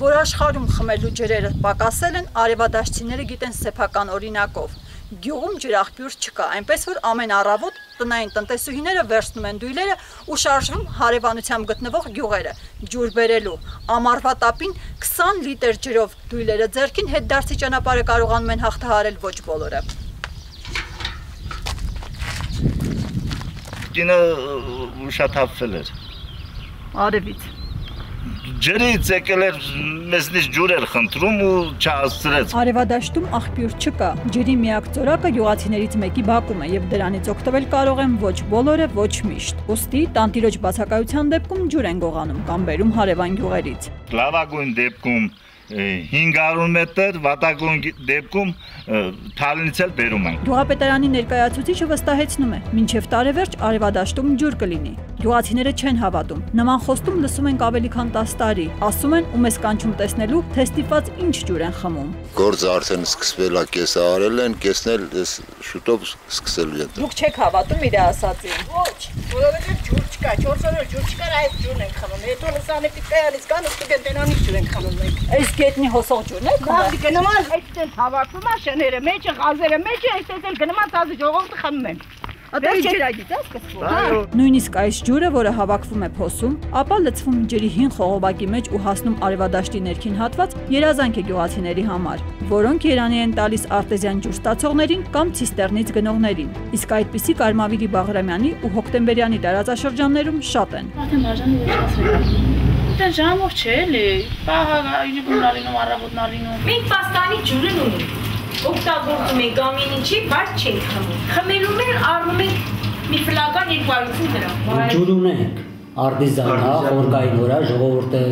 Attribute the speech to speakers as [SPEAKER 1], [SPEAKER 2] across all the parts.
[SPEAKER 1] որ աշխարհում խմելու ջրերը պակասել են, արևադաշտցիները գիտեն սեփական օրինակով։ Գյուղում ջրաղբյուր չկա, այնպես որ ամեն առավոտ տնային տնտեսուհիները վերցնում են դույլերը ու շարժվում հարևանությամբ գտնվող գյուղերը ջուր բերելու։ Ամառվա տապին 20 լիտր ջրով դույլերը ձեռքին հետդարձի ճանապարհը կարողանում են հաղթահարել ոչ բոլորը։
[SPEAKER 2] Կինը ուշաթափվել էր։
[SPEAKER 1] Արևից։
[SPEAKER 2] Ջրից եկել էր մեզնից ջուր էր խնդրում ու չհասցրեց։
[SPEAKER 1] Արևադաշտում աղբյուր չկա։ Ջրի միակ ծորակը գյուղացիներից մեկի բակում է եւ դրանից օգտվել կարող են ոչ բոլորը, ոչ միշտ։ Ուստի տանտիրոջ բացակայության դեպքում ջուր են գողանում կամ բերում հարևան գյուղերից։
[SPEAKER 2] Լավագույն դեպքում 500 մետր, վատագույն դեպքում թալինից էլ բերում են։
[SPEAKER 1] Գյուղապետարանի ներկայացուցիչը վստահեցնում է, մինչև տարեվերջ արևադաշտում ջուր կլինի։ Գյուղացիները չեն հավատում։ Նման խոստում լսում ենք ավելի քան 10 տարի։ Ասում են ու մեզ կանչում տեսնելու, թե ստիպված ինչ ջուր են խմում։
[SPEAKER 3] Գործը արդեն սկսվել է, կեսը արել են, կեսն էլ շուտով սկսելու են։
[SPEAKER 1] Դուք չեք հավատում իր ասածին։
[SPEAKER 4] Ոչ, որովհետև ջուր չկա, 4 օր ջուր չկա, այս ջուրն ենք խմում։ Հետո լսանետի կայանից կան ու ստուգենտենանից ջուր ենք խմում մենք։
[SPEAKER 1] Այս գետնի հոսող ջուրն եք խմում։
[SPEAKER 4] Բաղ գնման այդտեղ հավաքվում է շները մեջը, գազերը մեջը, այդտեղ էլ գնման ցածը ժողովուրդը խմում են։
[SPEAKER 1] Դա ջրագիծ է սկսվում։ Նույնիսկ այս ջուրը, որը հավաքվում է փոսում, ապա լցվում ջրի հին խողովակի մեջ ու հասնում արևադաշտի ներքին հատված, երազանք է գյուղացիների համար, որոնք Երանի են տալիս արտեզյան ջուր ստացողներին կամ ցիստեռնից գնողներին։ Իսկ այդպիսի Կարմավիրի, Բաղրամյանի ու Հոկտեմբերյանի տարածաշրջաններում շատ են։
[SPEAKER 5] Արդեն բաժանը վերջացրել։ Դա ժամով չէ, էլի։ Պահա իր գունալինում առավոտնալինում։
[SPEAKER 6] Մենք պաստանի ջուրն ունենք։ Օգտագործում ենք ամեն ինչի, բայց չենք խմում։ Խմելու մեր առնում ենք մի ֆլական 250 դրամ։
[SPEAKER 7] Ջուր ունենք, արտիզան, խորկային օրա, ժողովուրդը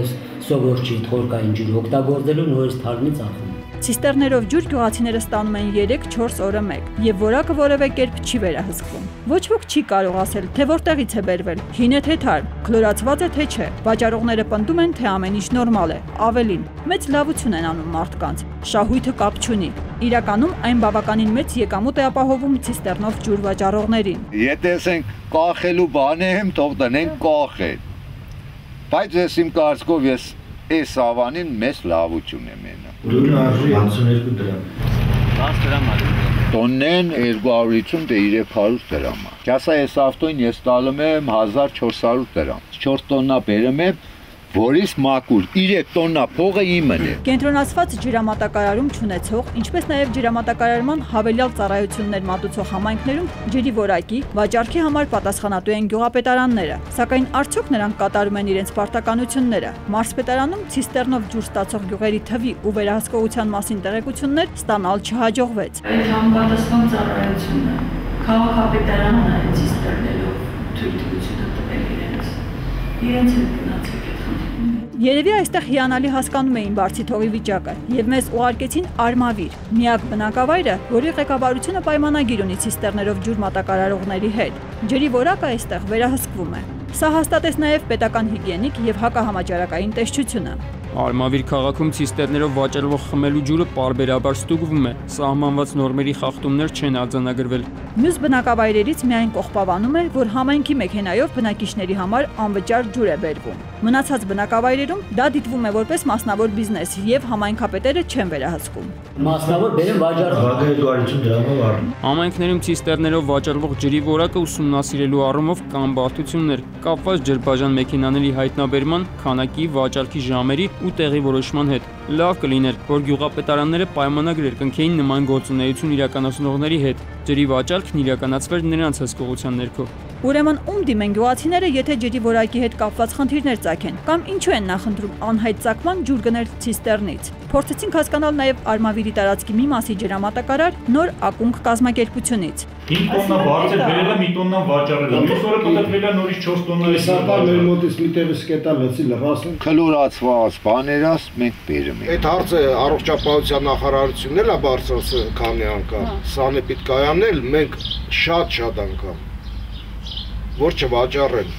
[SPEAKER 7] սովոր չի խորկային ջուր օգտագործելու նորից թարմից ախում։
[SPEAKER 1] Ցիստեռներով ջուր գյուղացիները ստանում են 3-4 օրը մեկ, եւ որակը որևէ կերպ չի վերահսկվում։ Ոչ ոք չի կարող ասել, թե որտեղից է բերվել, հին է թե թարմ, քլորացված է թե չէ։ Վաճառողները պնդում են, թե ամեն ինչ նորմալ է։ Ավելին, մեծ լավություն են անում մարդկանց։ Շահույթը կապ չունի։ Իրականում այն բավականին մեծ եկամուտ է ապահովում ցիստեռնով ջուր վաճառողներին։
[SPEAKER 8] Եթե ասենք կախելու բան եմ, թող տնենք կախել։ Բայց ես իմ կարծիքով ես այս ավանին մեծ լավություն եմ ունենա։
[SPEAKER 9] Դուրն արժի 52 դրամ։
[SPEAKER 2] 10 դրամ արի։
[SPEAKER 8] Տոննեն 250 դե 300 դրամ։ Չասա այս ավտոին ես տալում եմ 1400 դրամ։ 4 տոննա բերում եմ, որից մաքուր 3 տոննա փողը իմն է։
[SPEAKER 1] Կենտրոնացված ջրամատակարարում չունեցող, ինչպես նաև ջրամատակարարման հավելյալ ծառայություններ մատուցող համայնքներում ջրի որակի, վաճառքի համար պատասխանատու են գյուղապետարանները, սակայն արդյոք նրանք կատարում են իրենց պարտականությունները։ Մարզպետարանում ցիստեռնով ջուր ստացող գյուղերի թվի ու վերահսկողության մասին տեղեկություններ ստանալ չհաջողվեց։
[SPEAKER 5] Այդ համապատասխան ծառայությունը քաղաքապետարանն է ցիստեռներով թույլտվությունը տվել իրենց։ Իրենց հետ գնացել
[SPEAKER 1] Երևի այստեղ հիանալի հասկանում էին բարձի թողի վիճակը եւ մեզ ուղարկեցին Արմավիր, միակ բնակավայրը, որի ղեկավարությունը պայմանագիր ունի ցիստեռներով ջուր մատակարարողների հետ։ Ջրի որակը այստեղ վերահսկվում է։ Սա հաստատեց նաև պետական հիգիենիկ եւ հակահամաճարակային տեսչությունը։
[SPEAKER 10] Արմավիր քաղաքում ցիստեռներով վաճառվող խմելու ջուրը պարբերաբար ստուգվում է, սահմանված նորմերի խախտումներ չեն արձանագրվել։
[SPEAKER 1] Մյուս բնակավայրերից միայն կողպավանում է, որ համայնքի մեքենայով բնակիչների համար անվճար ջուր է բերվում։ Մնացած բնակավայրերում դա դիտվում է որպես մասնավոր բիզնես եւ համայնքապետերը չեն վերահսկում։
[SPEAKER 7] Մասնավոր բերեմ վաճառող։
[SPEAKER 10] Համայնքներում ցիստեռներով վաճառվող ջրի որակը ուսումնասիրելու առումով կան բարդություններ, կապված ջրբաժան մեքենաների հայտնաբերման, քանակի, վաճառքի ժամերի ու տեղի որոշման հետ։ Լավ կլիներ, որ գյուղապետարանները պայմանագրեր կնքեին նման գործունեություն իրականացնողների հետ։ Ջրի վաճառքն իրականացվեր նրանց հսկողության ներքո։
[SPEAKER 1] Ուրեմն ում դիմեն գյուղացիները, եթե ջրի որակի հետ կապված խնդիրներ ծագեն, կամ ինչու են նախընտրում անհայտ ծագման ջուր գնել ցիստեռնից։ Փորձեցինք հասկանալ նաև Արմավիրի տարածքի մի մասի ջրամատակարար նոր ակունք կազմակերպությունից։
[SPEAKER 9] 5 տոննա բարձր բերել է, մի տոննա վաճառել է։ Մյուս օրը պատրվել է նորից 4 տոննա։
[SPEAKER 8] Սակայն մեր մոտից մի տեղից կետա լցի լրացում։ Քլորացված բաներս մենք բերում ենք։
[SPEAKER 11] Այդ հարցը առողջապահության նախարարությունն էլ է բարձրացրել քանի անգամ։ Սանեպիդ կայանն մենք շատ անգամ որ չվաճառեն,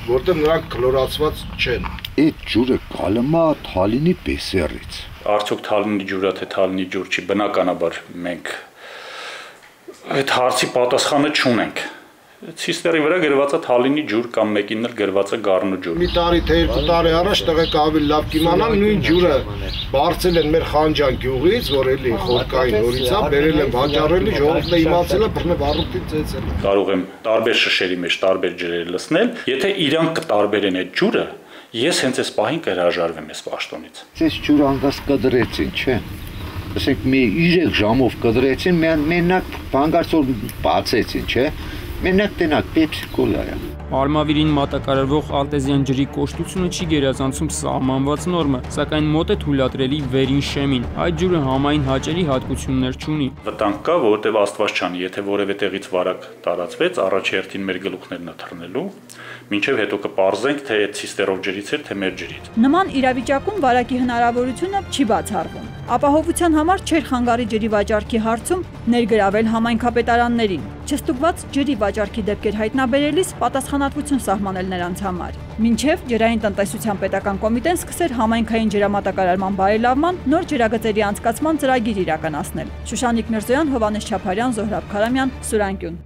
[SPEAKER 11] որտեղ նրանք քլորացված չեն։
[SPEAKER 8] Այդ ջուրը գալում է Թալինի Բեսերից։
[SPEAKER 12] Արդյոք Թալինի ջուրը թե Թալինի ջուր չի, բնականաբար մենք այդ հարցի պատասխանը չունենք։ Ցիստերի վրա գրված է Թալինի ջուր կամ մեկին էլ գրված է Գառնու ջուր։
[SPEAKER 11] Մի տարի թե 2 տարի առաջ տեղեկ ավելի լավ կիմանան նույն ջուրը բարձել են մեր Խանջան գյուղից, որ էլի խորկային նորից է, բերել են վաճառելի, ժողովուրդը իմացել է, բռնե վառուտին ծեծել է։
[SPEAKER 12] Կարող եմ տարբեր շշերի մեջ տարբեր ջրեր լցնել, եթե իրանք կտարբերեն այդ ջուրը, ես հենց այս պահին կհրաժարվեմ այս պաշտոնից։
[SPEAKER 8] Այս ջուրը անգաս կդրեցին, չէ՞։ Ասենք մի 3 ժամով կդրեցին, մենակ հանգարցոր բացեցին, չէ՞։ Մենակ տենակ Pepsi Cola է։
[SPEAKER 10] Արմավիրին մատակարարվող արտեզյան ջրի կոշտությունը չի գերազանցում սահմանված նորմը, սակայն մոտ է թույլատրելի վերին շեմին։ Այդ ջուրը համային հաճելի հատկություններ չունի։
[SPEAKER 12] Վտանգ կա, որովհետև Աստված չանի, եթե որևէ տեղից վարակ տարածվեց, առաջերտին մեր գլուխներն է թռնելու, մինչև հետո կպարզենք, թե այդ ցիստերով ջրից էր, թե մեր ջրից։
[SPEAKER 1] Նման իրավիճակում վարակի հնարավորությունը չի բացառվում։ Ապահովության համար չէր խանգարի ջրի վաճառքի հարցում ներգրավել համայնքապետարաններին, չստուգված ջրի վաճառքի դեպքեր հայտնաբերելիս պատասխանատվություն սահմանել նրանց համար։ Մինչև ջրային տնտեսության պետական կոմիտեն սկսեր համայնքային ջրամատակարարման բարելավման նոր ջրագծերի անցկացման ծրագիր իրականացնել։ Շուշանիկ Միրզոյան, Հովհաննես Չապարյան, Զոհրաբ Քարամյան, Սուրանկյուն։